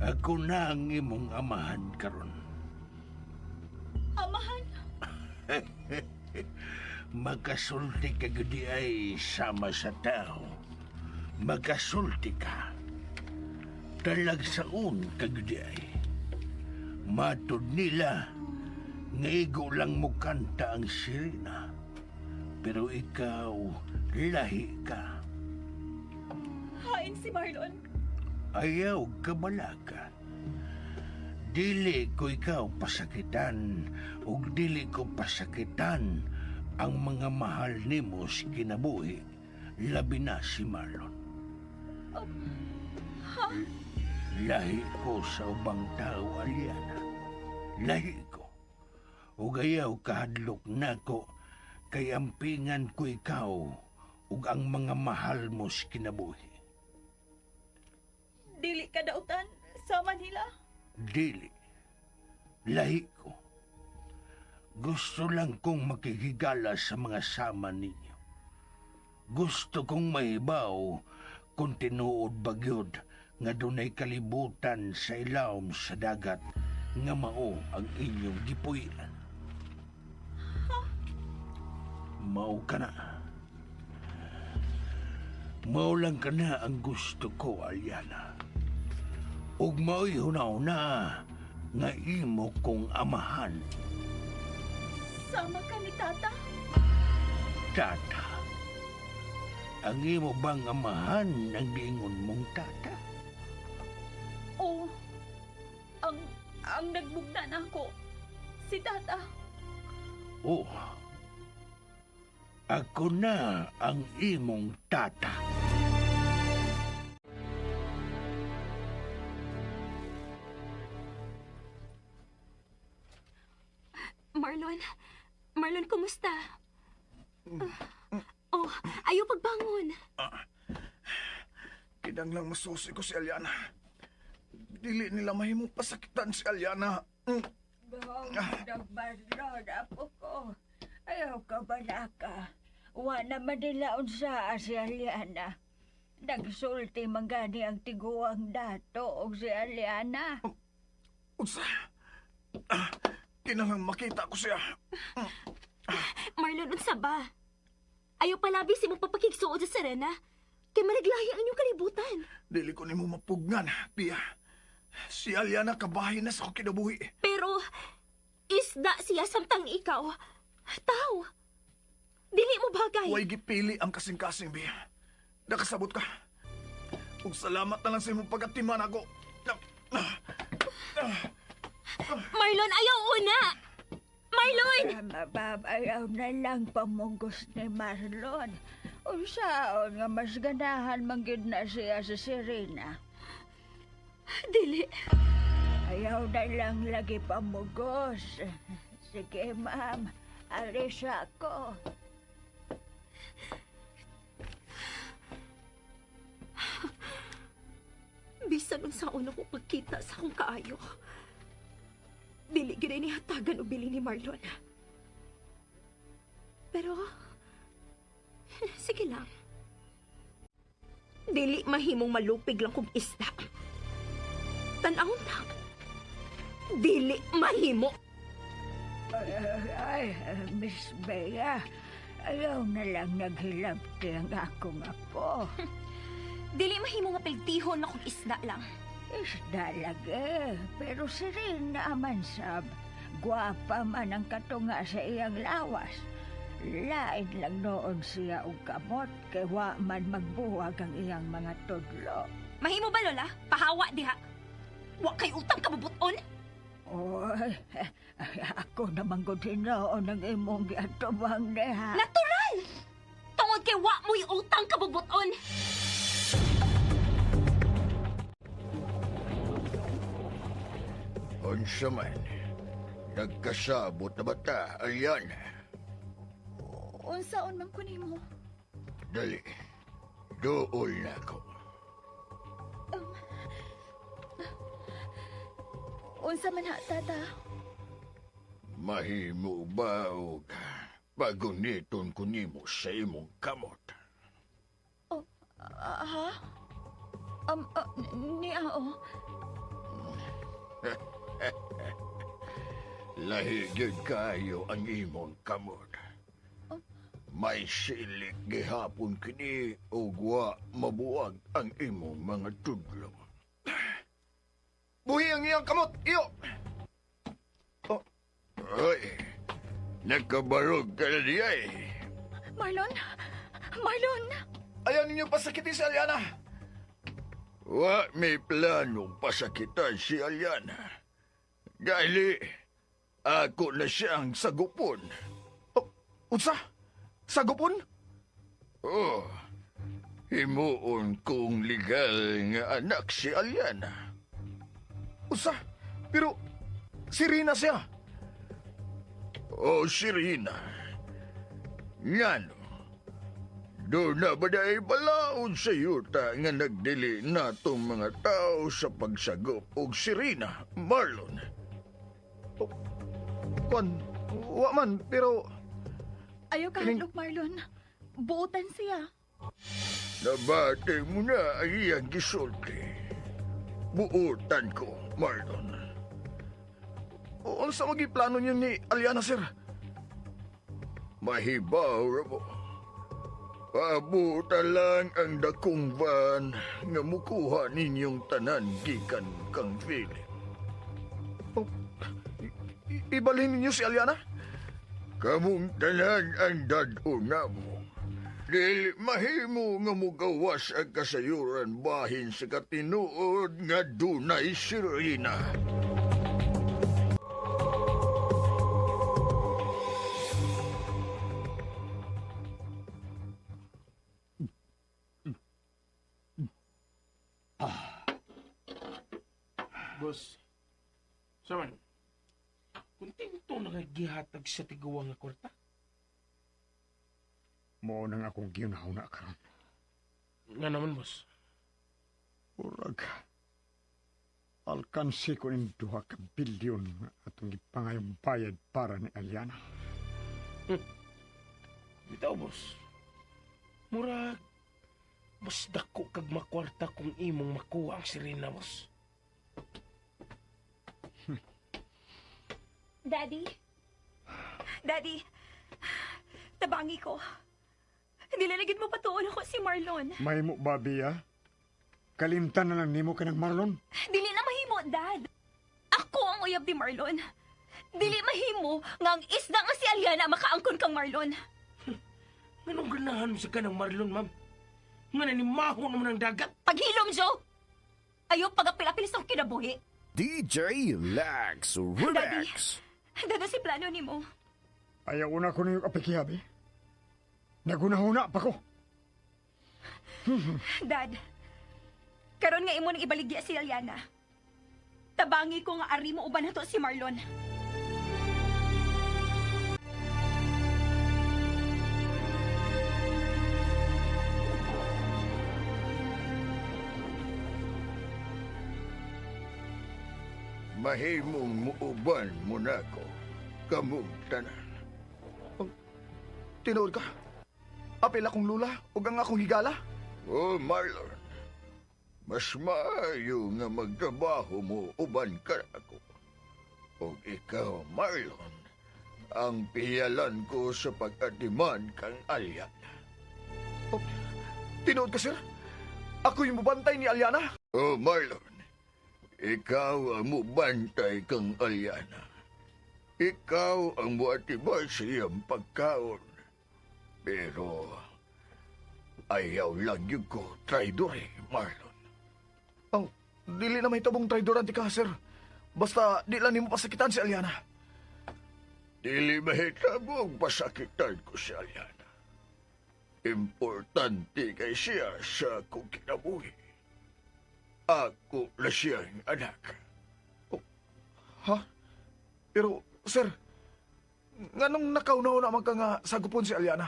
Ako na ang imong amahan karon. Amahan? Makasulti ka gudi ay sama sa tao. Makasulti ka. Talagsaon ka gudi ay. Matod nila, ngaigo lang mo kanta ang sirina. Pero ikaw, lahi ka. Hain si Marlon. Ayaw kabalakan. Dili ko ikaw pasakitan ug dili ko pasakitan ang mga mahal nimo sa kinabuhi, labi na si Marlon. Lahi ko sa ubang tao, Aliana. Lahi ko. Ug ayaw kahadlok nako kay ampingan ko ikaw ug ang mga mahal mo sa kinabuhi. Dili ka dautan sa Manila. Dili. Lahi ko. Gusto lang kong makikigala sa mga sama ninyo. Gusto kong mahibaw kung tinuod bagyod nga dunay kalibutan sa ilawom sa dagat nga mao ang inyong gipuy-an. Mao ka na. Mao lang ka na ang gusto ko, Aliana. Ug mao'y hunaw-na nga imo kong amahan. Sama ka ni Tata. Tata. Ang imo bang amahan ang giingon mong tata? O, ang nagbugna na ako. Si Tata. Oh. Ako na ang imong tata. Marlon? Marlon, kumusta? Oh, ayaw pagbangon. Kinanglang masusi ko si Aliana. Dili nila mahimong pasakitan si Aliana. Dong, Marlon, apo ko. Ayaw ka balaka. Wa naman nila unsa si Aliana. Nagsulti man gani ang tiguang dato og si Aliana. Unsa? Kinanglang makita ko siya. Marlon, unsa ba? Ayaw palabi si mong papakigsuod sa Serena. Kay maraglahi ang inyong kalibutan. Dili ko nimo mapugnan, Pia. Si Aliana kabahin na sa akong kinabuhi. Pero, isda siya samtang ikaw. Tao. Dili mo bagay. Huwag gipili ang kasing-kasing, Pia. Nakasabot ka. Ug salamat na lang sa imong pagatiman ako. Marlon, ayaw una! Marlon! Mababayaw na lang pamungos ni Marlon. Unsaon nga mas ganahan manggid na siya sa Serena. Dili. Ayaw na lang lagi pamugos. Sige, ma'am. Alis ako. Bisan unsa una ko pagkita sa akong kaayo. Dili gid ni hatagan o bili ni Marlon. Pero sige lang. Dili mahimong malupig lang kog isda. Tan-awon lang. Dili mahimo. Ay, Miss Bea. Ayaw na lang naghilabti ang akong apo. Dili mahimo nga pagtihon na kog isda lang. Isda lagi, pero Serena man sab. Gwapa man ang katunga sa iyang lawas. Lain lang noon siya og kamot, kay wa man magbuwag ang iyang mga tudlo. Mahimo ba, Lola? Pahawa diha. Wa kay utang kabubuton? Oy, ako naman ko tinoon ang imong giatubang deha. Natural! Tungod kay wa mo'y utang kabubuton. Unsa man, nagkasabot na bata, Aliana. Unsaon man ko nimo? Dali, dool na ako. Unsa man ha, Tata? Mahimo ba og paguniton ko nimo sa imong kamot? Ha? Niao. Lahi gyud kayo ang imong kamot. May silik gihapon kini ug wa mabuwag ang imong mga tudlo. Buhi ang iyang kamot, iyo! Oy, nakabarog ka na diyay. Marlon? Marlon! Ayaw ninyo pasakitin si Aliana. Wa may planong pasakitan si Aliana. Dahil ako na siyang sagupon. Unsa? Sagupon? Oh, Himuon kong legal nga anak si Aliana. Usa, pero si Rina siya. O si Rina. Ngano? Doon na ba dahil balaod sa yuta nga nagdili na itong mga tao sa pagsagop og si Rina, Marlon? Wa man, pero Ayaw ka handog, Marlon. Buutan siya. nabate mo na ang iyang gisulti. Buutan ko, Marlon. O ano sa plano niyo ni Aliana, sir? Mahibaw, Rabo. Pabutan lang ang dakong van nga mukuha ninyong tanan gikan kang Philip. Ibalhin ninyo si Aliana? Kamong tanan ang dad-o na mo. Dili mahimo nga mugawas ang kasayuran bahin sa katinuod nga dunay si Rina. Boss, saman, kunting ito nakagihatag sa tiguang nga kwarta. Mo nang akong ginahuna karon. Nga naman, boss. Urag. Alkansi ko ng 2 ka bilyon nga atong ipangayong bayad para ni Aliana. Bitaw, boss. Murag, mas dako kag makwarta kung imong makuha ang sirena, boss. Daddy? Daddy, tabangi ko. Nilalagid mo patuon ako si Marlon. May mo, babi, ah? Kalimtan na lang nimo ka ng Marlon. Dili na mahimo, Dad. Ako ang uyab ni Marlon. Dili mahimo nga ang isda nga si Aliana makaangkon kang Marlon. Anong ganahan mo sa kanang Marlon, ma'am? Nga nanimaho naman ang dagat. Paghilom, Joe! Ayaw pagapil-apil sa kinabuhi. DJ Lax Relax. Dado si plano ni mo. Ayaw una ko na yung apikihabi. Nagunahuna pa ko. Dad, karon nga imo nang ibaligya si Aliana. Tabangi ko nga ari mo uban nato si Marlon. Mahimong muuban mo na ko. Kamong tanan. Tinuod ka? Apil akong lula o ang akong higala? Oh, Marlon. Mas maayo nga magtrabaho mo uban ka ako. O ikaw, Marlon, ang piyalan ko sa pag-atiman kang Aliana. Oh, tinuod ka, sir? Ako yung mubantay ni Aliana? Oh, Marlon. Ikaw ang mubantay kang Aliana. Ikaw ang muatibay sa iyang pagkaon. Pero ayaw lang yun ko traidor Marlon. Oh, dili na may tabong traidorante ka, sir. Basta di lang mo pasakitan si Aliana. Dili mahitabong pasakitan ko si Aliana. Importante kay siya sa akong kinabuhi. Ako na siyang anak. Oh, ha? Pero, sir, nganong nakaunaw naman ka nga sagupon si Aliana?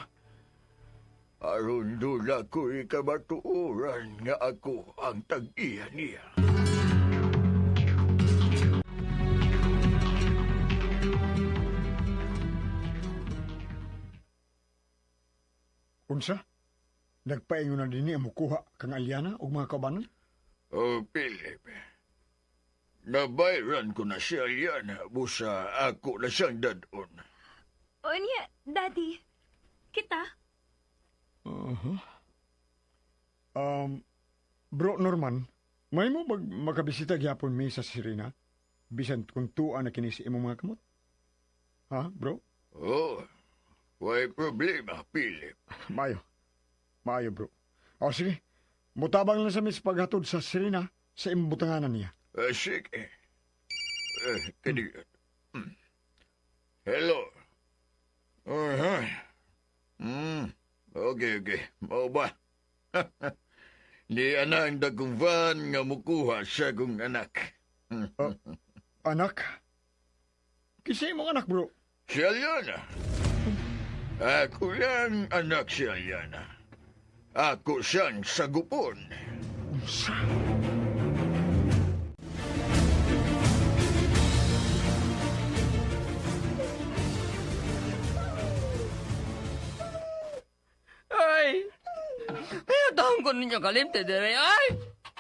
Aron doon ako'y kabatuoran nga ako ang tag-iya niya. Unsa? Nagpaingon na din ang mukuha kang Aliana o mga kabanan? Oh, Philip. Nabayran ko na si Aliana busa ako na siyang dadon. O niya, Daddy, kita? Bro Norman, may mo makabisita gyapon mi sa Sirena? Bisan kung tuan na kinisi imong mga kamot? Ha, bro? Oh, way problema, Philip. Maayo, bro. O sige, mutabang lang sa mis paghatod sa Sirena sa imbutanganan niya. Sige. Kadi. Hello. Okay. Mau ba? Di ana ang dagong van nga mukuha sa kong anak. Anak? Kisay mong anak, bro? Si Aliana. Ako lang anak si Aliana. Ako siyang sagupon. Ay! Kaya taong ko ninyo kalimte dire, ay!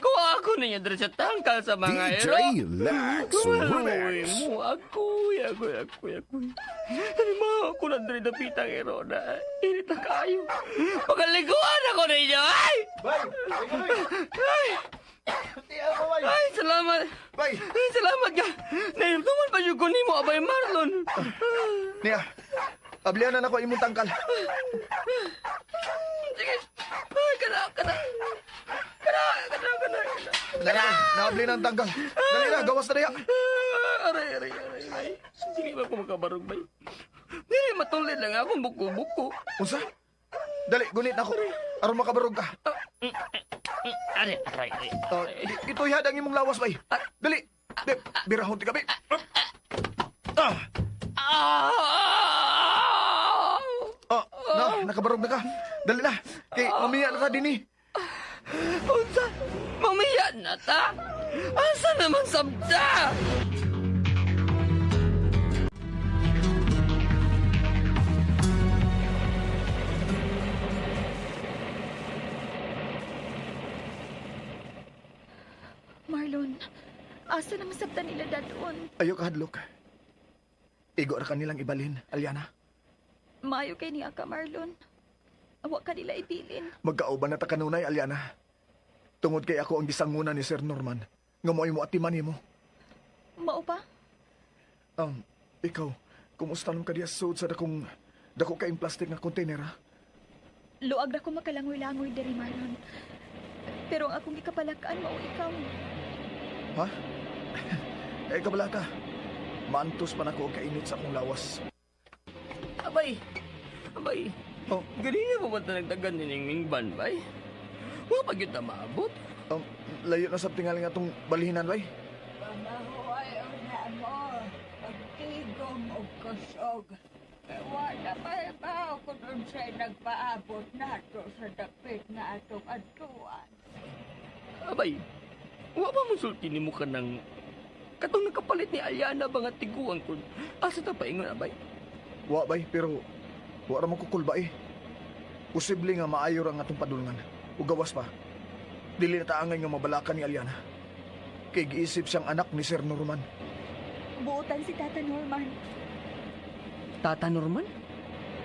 Kuha ako ninyo dire sa tangkal sa mga DJ ero. Lax Kumaluoy Remix. mo, ako'y. Ano mo, ako na dire napitang ero na. Init na kayo. Pagaliguan ako ninyo, ay! Ay! Ay, salamat. Ay, salamat ka. Naimtuman pa yung kunin mo, abay Marlon. Niya, ablihan na ako imong tangkal. Sige. Ay, kana. Dali, naabli na ang tangkal. Dali na, gawas na niya. Aray. Dili ba ko makabarog, bay? Dili matulid lang ako, buko-buko. Unsa? Dali, gunit na ako. Aron makabarog ka. Aray. Ito ihadang imong lawas, bay. Dali. Birahon ti kami. Nakabarog na ka. Dali na. Kay mamiya na ta din eh. Unsa? Mamiya na ta? Asa naman sabda? Marlon, asa na masabtan nila dadon? Ayo ka hadlok. Igo ra kanilang ibalhin, Aliana. Maayo kay niya ka, Marlon. Awa ka nila ibilin. Magkauban na ta kanunay, Aliana. Tungod kay ako ang gisanguna ni Sir Norman. Nga mo atiman mo. Mao pa? Ikaw, kumusta nung kadiya sud sa dako kaing plastic na container, ha? Luag na ko makalangoy-langoy diri, Marlon. Pero ang akong ikapalakaan mao ikaw. Ha? Kabala ka. Maantos pa na ko kainit sa akong lawas. Abay. Oh, Ganina pa ba nagdagan ni Ningning Ban, bay? Mga pag yun na maabot. layo na sa tingaling atong balhinan, bay. Pamahuay na mo, pagtigom o kusog. Wala pa ako dun sa'y nagpaabot nato sa dapit na atong atuan. Abay, wa ba mo sulti ni mo ka ng katong nakapalit ni Aliana ba nga tiguan ko? Asa ta paingon, abay? Wa, bay, pero wa ra mo kukulba eh. Posible nga maayo ra ang atong padulngan. Ug gawas pa. Dili na taangay nga mabalakan ni Aliana. Kay giisip siyang anak ni Sir Norman. Buotan si Tata Norman. Tata Norman?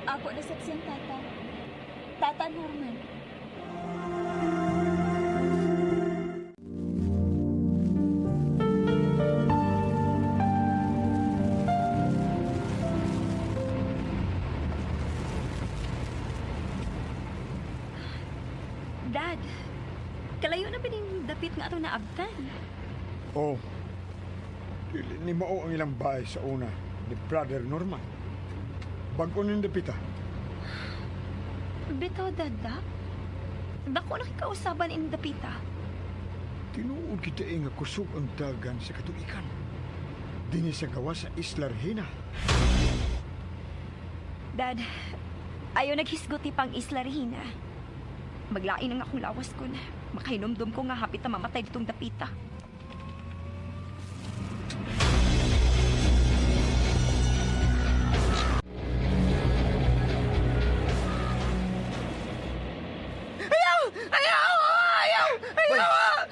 Ako na siyang tata. Tata Norman. Dad, kalayo na pining dapit nga ato naabtan. Oh. Dili ni mao ang ilang bahay sa una ni Brother Norman. Bago ning dapita. Bitaw, Dada. Dako na kikausaban in dapita. Tinuod kita nga kusog ang dagan sa katuikan. Dini sa gawa sa Isla Regina. Dad, ayaw naghisguti pang Isla Regina. Maglain ang akong lawas ko na. Makahinomdom ko nga hapit na mamatay ditong dapita.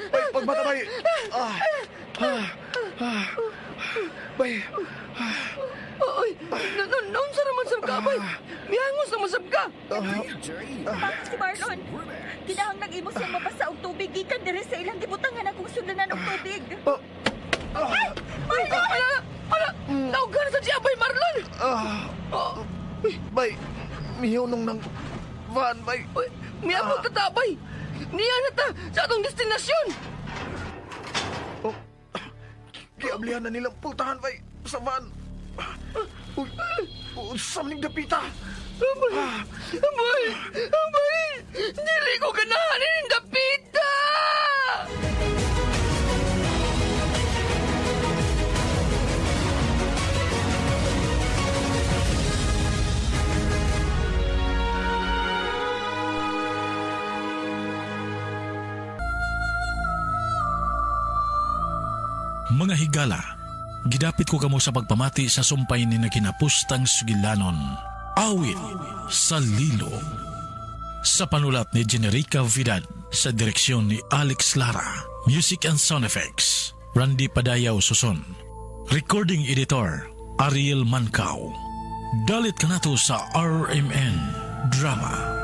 Bay, pagmata, bay. Bay, Oy, naon sa naman sab ka, abay? Mihangos naman sab ka. Bakit si Marlon? Kinahang nag-imo siyang mapasa og tubig gikan diri sa ilang gibutangan akong sulanan og tubig. Ala, naugan sa siya, bay Marlon. bay, mihunong ng van, bay. Uy, miyabot na ta, bay. Niya na ta sa atong destinasyon. Giablihan na nilang pultahan, bay, sa van. Uy, sa maning dapita. Abay! Dili ko ganahanin ang dapita! Mga higala, gidapit ko kamo sa pagpamati sa sumpay ni naginapustang sugilanon. Awit sa Lilo. Sa panulat ni Generica Vidal, sa direksyon ni Alex Lara. Music and Sound Effects, Randy Padayaw Suson. Recording Editor, Ariel Mancao. Dalit ka na to sa RMN Drama.